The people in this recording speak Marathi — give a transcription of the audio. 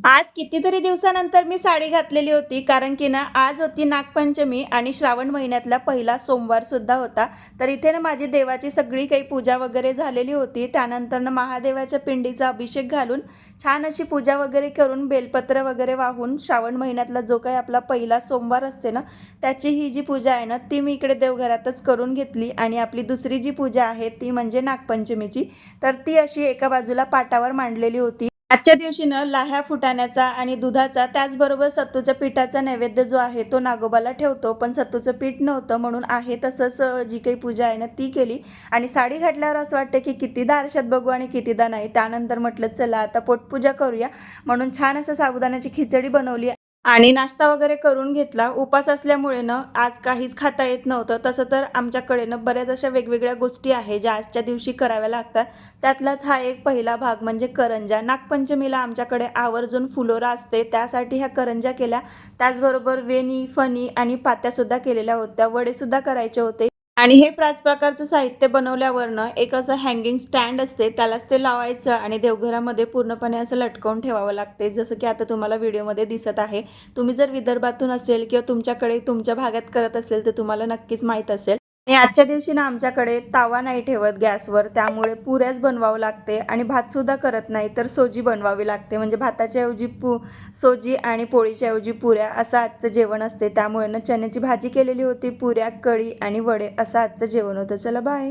आज कितीतरी दिवसानंतर मी साडी घातलेली होती, कारण की ना आज होती नागपंचमी आणि श्रावण महिन्यातला पहिला सोमवार सुद्धा होता. तर इथे ना माझी देवाची सगळी काही पूजा वगैरे झालेली होती. त्यानंतर ना महादेवाच्या पिंडीचा अभिषेक घालून छान अशी पूजा वगैरे करून बेलपत्र वगैरे वाहून श्रावण महिन्यातला जो काही आपला पहिला सोमवार असते ना, त्याची ही जी पूजा आहे ना, ती मी इकडे देवघरातच करून घेतली आणि आपली दुसरी जी पूजा आहे ती म्हणजे नागपंचमीची. तर ती अशी एका बाजूला पाटावर मांडलेली होती. आजच्या दिवशी ना लाह्या फुटाण्याचा आणि दुधाचा त्याचबरोबर सत्तूच्या पिठाचा नैवेद्य जो आहे तो नागोबाला ठेवतो. पण सत्तूचं पीठ नव्हतं म्हणून आहे तसंच जी काही पूजा आहे ना ती केली. आणि साडी घातल्यावर असं वाटतं की कितीदा आरशात बघू आणि कितीदा नाही. त्यानंतर म्हटलं चला आता पोटपूजा करूया, म्हणून छान असं साबुदाण्याची खिचडी बनवली आणि नाश्ता वगैरे करून घेतला. उपास असल्यामुळे ना आज काहीच खाता येत नव्हतं. तसं तर आमच्याकडे ना बऱ्याच अशा वेगवेगळ्या गोष्टी आहे ज्या आजच्या दिवशी कराव्या लागतात. त्यातलाच हा एक पहिला भाग म्हणजे करंज्या. नागपंचमीला आमच्याकडे आवर्जून फुलोरा असते, त्यासाठी ह्या करंज्या केल्या. त्याचबरोबर वेणी, फणी आणि पात्यासुद्धा केलेल्या होत्या. वडेसुद्धा करायचे होते. आणि हे त्याच प्रकारचं साहित्य बनवल्यावरनं एक असं हँगिंग स्टँड असते, त्यालाच ते लावायचं आणि देवघरामध्ये पूर्णपणे असं लटकवून ठेवावं लागते. जसं की आता तुम्हाला व्हिडिओमध्ये दिसत आहे. तुम्ही जर विदर्भातून असेल किंवा तुमच्याकडे तुमच्या भागात करत असेल तर तुम्हाला नक्कीच माहीत असेल. आणि आजच्या दिवशी ना आमच्याकडे तावा नाही ठेवत गॅसवर, त्यामुळे पुऱ्याच बनवावं लागते आणि भातसुद्धा करत नाही, तर सोजी बनवावी लागते. म्हणजे भाताच्या ऐवजी सोजी आणि पोळीच्या ऐवजी पुऱ्या असं आजचं जेवण असते. त्यामुळे ना चण्याची भाजी केलेली होती, पुऱ्या, कढी आणि वडे असं आजचं जेवण होतं. चला बाय.